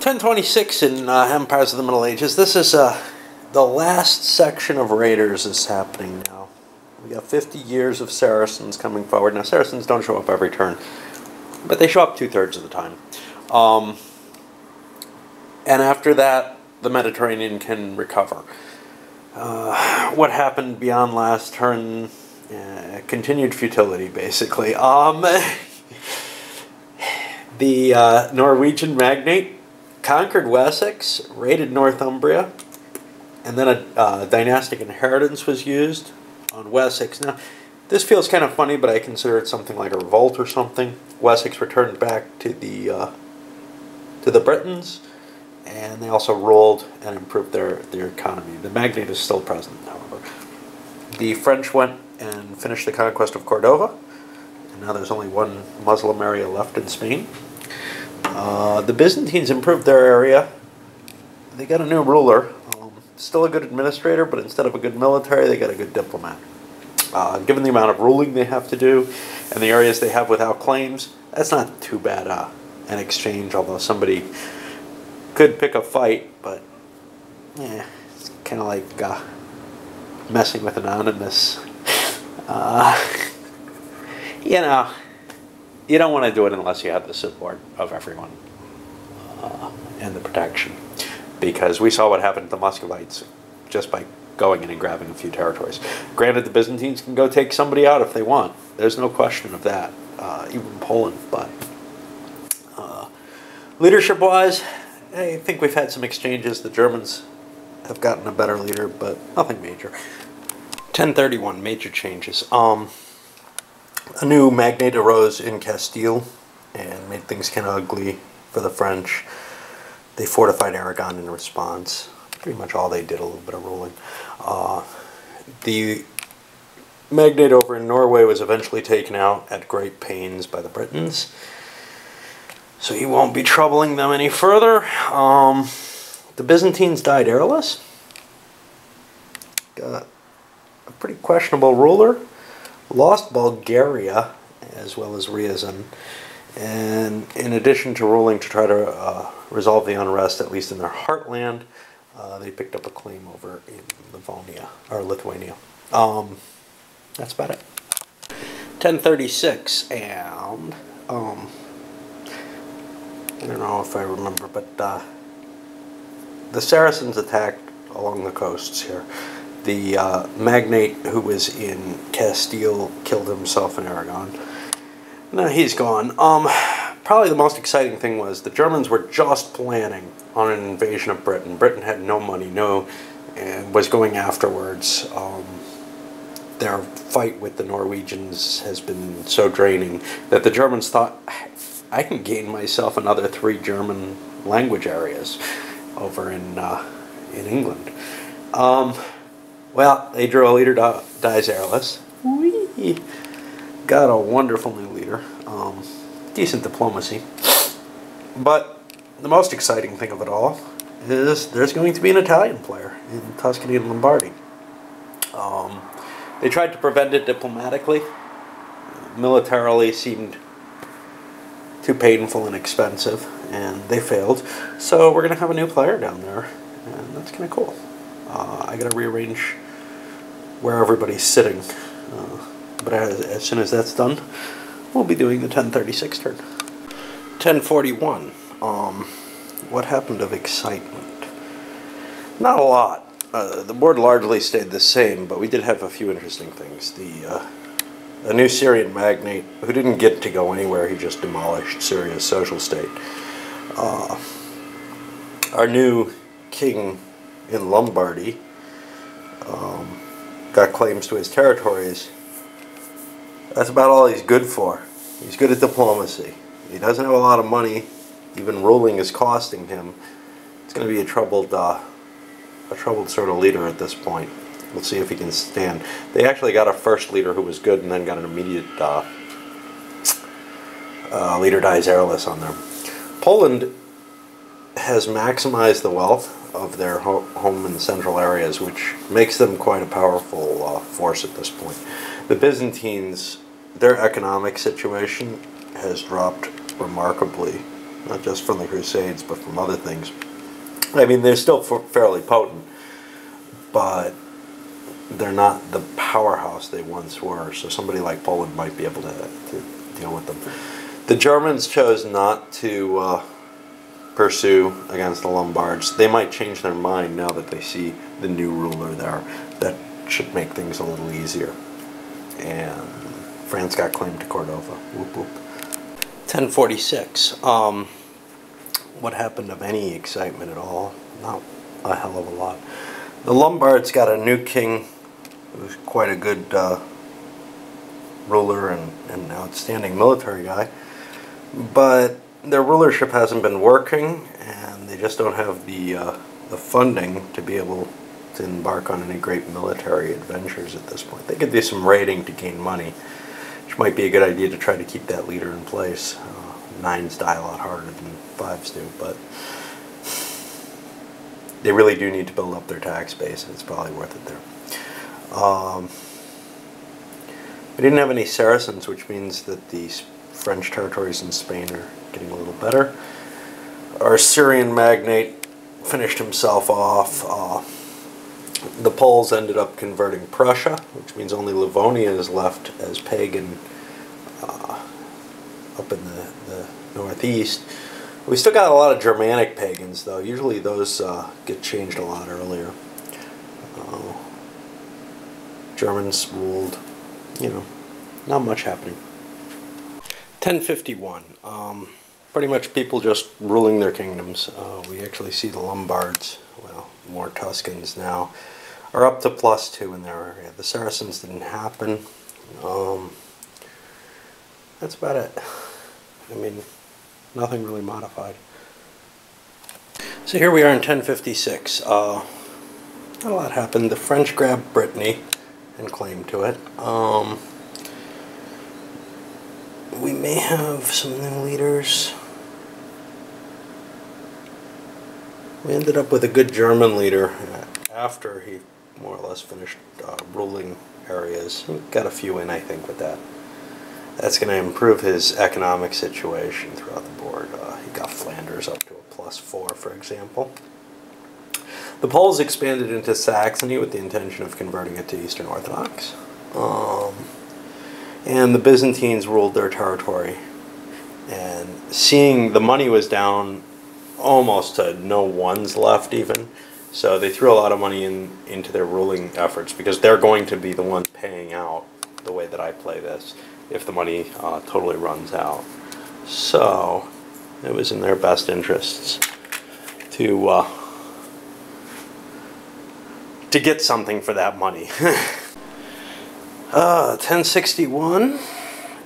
1026 in Empires of the Middle Ages. This is the last section of raiders is happening now. We got 50 years of Saracens coming forward. Now, Saracens don't show up every turn, but they show up 2/3 of the time. And after that, the Mediterranean can recover. What happened beyond last turn? Continued futility, basically. The Norwegian magnate conquered Wessex, raided Northumbria, and then a dynastic inheritance was used on Wessex. Now, this feels kind of funny, but I consider it something like a revolt or something. Wessex returned back to the Britons, and they also ruled and improved their economy. The magnate is still present, however. The French went and finished the conquest of Cordova, and now there's only one Muslim area left in Spain. The Byzantines improved their area. They got a new ruler. Still a good administrator, but instead of a good military, they got a good diplomat. Given the amount of ruling they have to do and the areas they have without claims, that's not too bad an exchange, although somebody could pick a fight, but yeah, it's kind of like messing with Anonymous. You know, you don't want to do it unless you have the support of everyone and the protection. Because we saw what happened to the Muscovites just by going in and grabbing a few territories. Granted, the Byzantines can go take somebody out if they want. There's no question of that, even Poland. But leadership-wise, I think we've had some exchanges. The Germans have gotten a better leader, but nothing major. 1031, major changes. A new magnate arose in Castile and made things kind of ugly for the French. They fortified Aragon in response. Pretty much all they did, a little bit of ruling. The magnate over in Norway was eventually taken out at great pains by the Britons, so he won't be troubling them any further. The Byzantines died heirless. Got a pretty questionable ruler. Lost Bulgaria as well as Ryazan, and in addition to ruling to try to resolve the unrest, at least in their heartland, they picked up a claim over in Livonia, or Lithuania. That's about it. 1036, and I don't know if I remember, but the Saracens attacked along the coasts here. The magnate who was in Castile killed himself in Aragon. Now he's gone. Probably the most exciting thing was the Germans were just planning on an invasion of Britain. Britain had no money, and was going afterwards. Their fight with the Norwegians has been so draining that the Germans thought, I can gain myself another 3 German language areas over in England. Well, they drew a leader dies heirless. Whee! Got a wonderful new leader. Decent diplomacy. But the most exciting thing of it all is there's going to be an Italian player in Tuscany and Lombardy. They tried to prevent it diplomatically. Militarily seemed too painful and expensive, and they failed. So we're going to have a new player down there, and that's kind of cool. I got to rearrange where everybody's sitting. But as soon as that's done, we'll be doing the 1036 turn. 1041. What happened of excitement? Not a lot. The board largely stayed the same, but we did have a few interesting things. A new Syrian magnate who didn't get to go anywhere, he just demolished Syria's social state. Our new king in Lombardy got claims to his territories. That's about all he's good for. He's good at diplomacy. He doesn't have a lot of money. Even ruling is costing him. It's going to be a troubled sort of leader at this point. We'll see if he can stand. They actually got a first leader who was good, and then got an immediate leader dies heirless on them. Poland has maximized the wealth of their home in the central areas, which makes them quite a powerful force at this point. The Byzantines, their economic situation has dropped remarkably not just from the Crusades, but from other things. I mean, they're still fairly potent, but they're not the powerhouse they once were, so somebody like Poland might be able to deal with them. The Germans chose not to pursue against the Lombards. They might change their mind now that they see the new ruler there. That should make things a little easier. And France got claim to Cordova. Whoop whoop. 1046. What happened of any excitement at all? Not a hell of a lot. The Lombards got a new king who was quite a good ruler and an outstanding military guy, but their rulership hasn't been working, and they just don't have the funding to be able to embark on any great military adventures at this point. They could do some raiding to gain money, which might be a good idea to try to keep that leader in place. Nines die a lot harder than fives do, but they really do need to build up their tax base, and it's probably worth it there. We didn't have any Saracens, which means that the French territories in Spain are getting a little better. Our Syrian magnate finished himself off. The Poles ended up converting Prussia, which means only Livonia is left as pagan up in the northeast. We still got a lot of Germanic pagans, though. Usually those get changed a lot earlier. Germans ruled, you know, not much happening. 1051. Pretty much people just ruling their kingdoms. We actually see the Lombards, well, more Tuscans now, are up to +2 in their area. The Saracens didn't happen. That's about it. I mean, nothing really modified. So here we are in 1056. Not a lot happened. The French grabbed Brittany and claimed to it. We may have some new leaders. We ended up with a good German leader after he more or less finished ruling areas. He got a few in, I think, with that. That's going to improve his economic situation throughout the board. He got Flanders up to a +4, for example. The Poles expanded into Saxony with the intention of converting it to Eastern Orthodox. And the Byzantines ruled their territory. And seeing the money was down almost to no ones left even, so they threw a lot of money into their ruling efforts, because they're going to be the ones paying out the way that I play this if the money totally runs out. So it was in their best interests to get something for that money. 1061,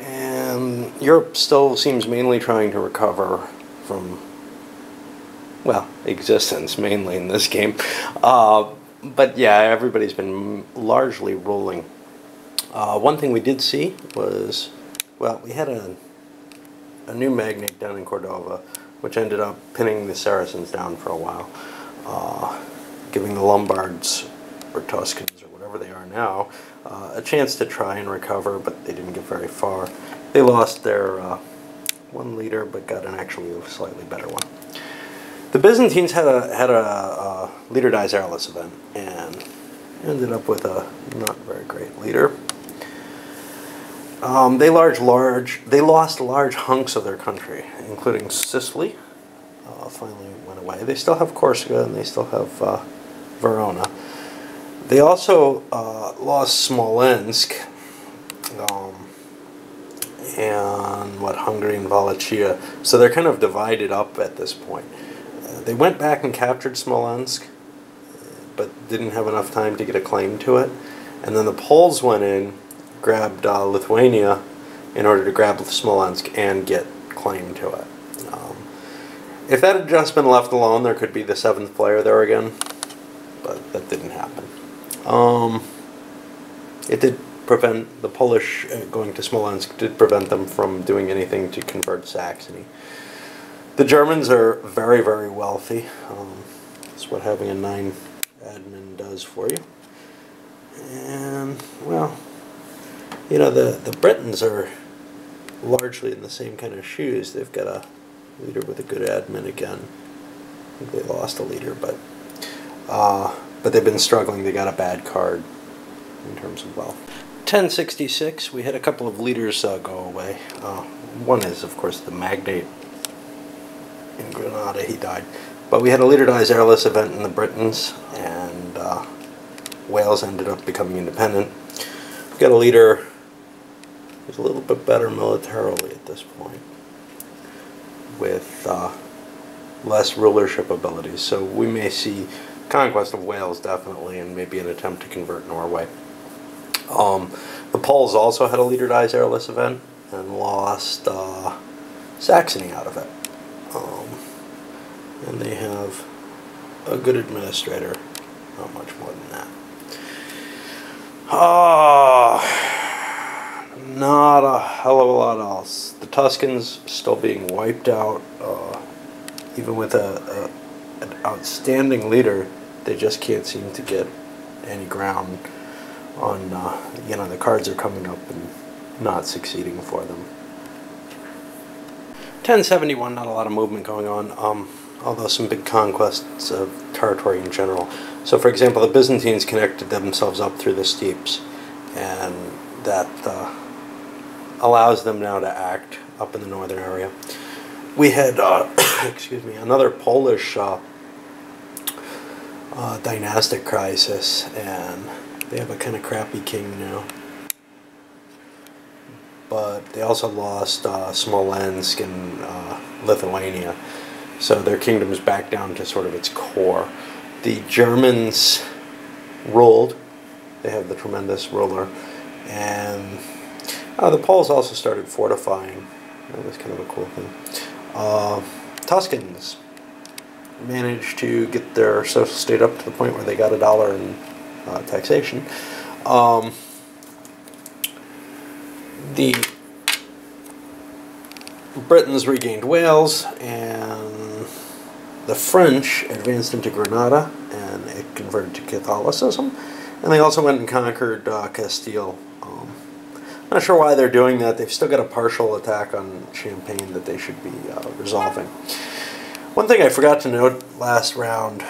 and Europe still seems mainly trying to recover from, well, existence mainly in this game. But yeah, everybody's been largely ruling. One thing we did see was, well, we had a new magnate down in Cordova, which ended up pinning the Saracens down for a while, giving the Lombards, or Tuscans, or whatever they are now, a chance to try and recover, but they didn't get very far. They lost their one leader, but got an actually slightly better one. The Byzantines had a leader dies heirless event, and ended up with a not very great leader. They lost large hunks of their country, including Sicily. Finally went away. They still have Corsica, and they still have Verona. They also lost Smolensk, and Hungary and Wallachia. So they're kind of divided up at this point. They went back and captured Smolensk, but didn't have enough time to get a claim to it. And then the Poles went in, grabbed Lithuania in order to grab Smolensk and get claim to it. If that had just been left alone, there could be the 7th player there again, but that didn't happen. It did prevent the Polish going to Smolensk, did prevent them from doing anything to convert Saxony. The Germans are very, very wealthy. That's what having a 9 admin does for you. And, well, you know, the Britons are largely in the same kind of shoes. They've got a Leader with a good admin again. I think they lost a leader, but they've been struggling. They got a bad card in terms of wealth. 1066, we had a couple of leaders go away. One is, of course, the magnate in Granada. He died. But we had a leader dies heirless event in the Britons, and Wales ended up becoming independent. We got a leader who's a little bit better militarily at this point, with less rulership abilities. So we may see conquest of Wales, definitely, and maybe an attempt to convert Norway. The Poles also had a leader dies heirless event and lost Saxony out of it. And they have a good administrator, not much more than that. Not a hell of a lot else. The Tuscans still being wiped out, even with an outstanding leader. They just can't seem to get any ground on, the cards are coming up and not succeeding for them. 1071, not a lot of movement going on, although some big conquests of territory in general. So, for example, the Byzantines connected themselves up through the steppes, and that allows them now to act up in the northern area. We had, excuse me, another Polish dynastic crisis, and they have a kind of crappy king now. But they also lost Smolensk and Lithuania, so their kingdom's back down to sort of its core. The Germans ruled. They have the tremendous ruler, and the Poles also started fortifying. That was kind of a cool thing. Tuscans managed to get their social state up to the point where they got $1 in taxation. The Britons regained Wales, and the French advanced into Granada, and it converted to Catholicism. And they also went and conquered Castile. Not sure why they're doing that. They've still got a partial attack on Champagne that they should be resolving. One thing I forgot to note last round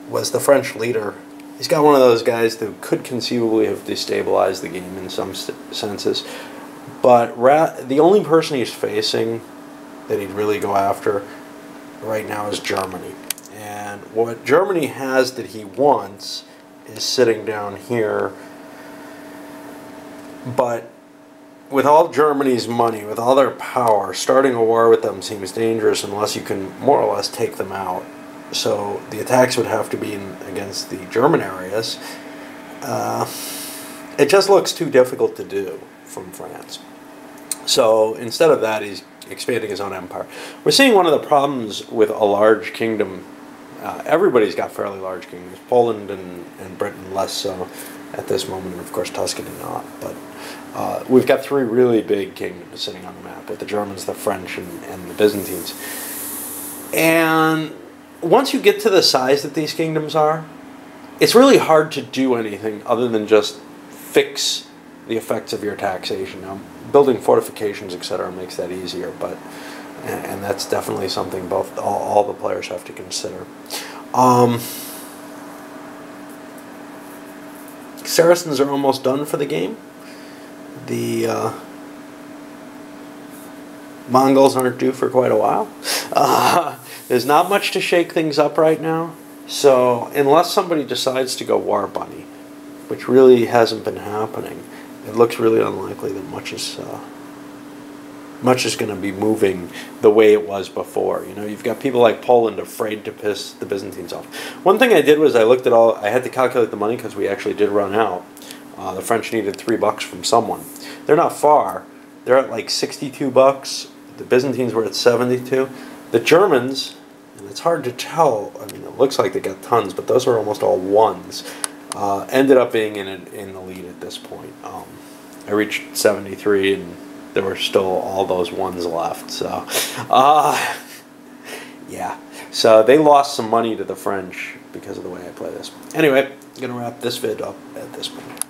was the French leader. He's got one of those guys that could conceivably have destabilized the game in some senses. But the only person he's facing that he'd really go after right now is Germany. And what Germany has that he wants is sitting down here. But with all Germany's money, with all their power, starting a war with them seems dangerous unless you can more or less take them out. So the attacks would have to be against the German areas. It just looks too difficult to do from France. So instead of that, he's expanding his own empire. We're seeing one of the problems with a large kingdom. Everybody's got fairly large kingdoms. Poland and Britain less so at this moment, and of course Tuscany not. But we've got three really big kingdoms sitting on the map with the Germans, the French, and the Byzantines. And once you get to the size that these kingdoms are, it's really hard to do anything other than just fix the effects of your taxation. Now, building fortifications, etc., makes that easier, but and that's definitely something all the players have to consider. Saracens are almost done for the game. The Mongols aren't due for quite a while. There's not much to shake things up right now. So unless somebody decides to go war bunny, which really hasn't been happening, it looks really unlikely that much is going to be moving the way it was before. You know, you've got people like Poland afraid to piss the Byzantines off. One thing I did was I looked at I had to calculate the money because we actually did run out. The French needed $3 from someone. They're not far. They're at like $62. The Byzantines were at 72. The Germans, and it's hard to tell. I mean, it looks like they got tons, but those are almost all ones. Ended up being in the lead at this point. I reached 73, and there were still all those ones left. So, yeah. So they lost some money to the French because of the way I play this. Anyway, I'm going to wrap this vid up at this point.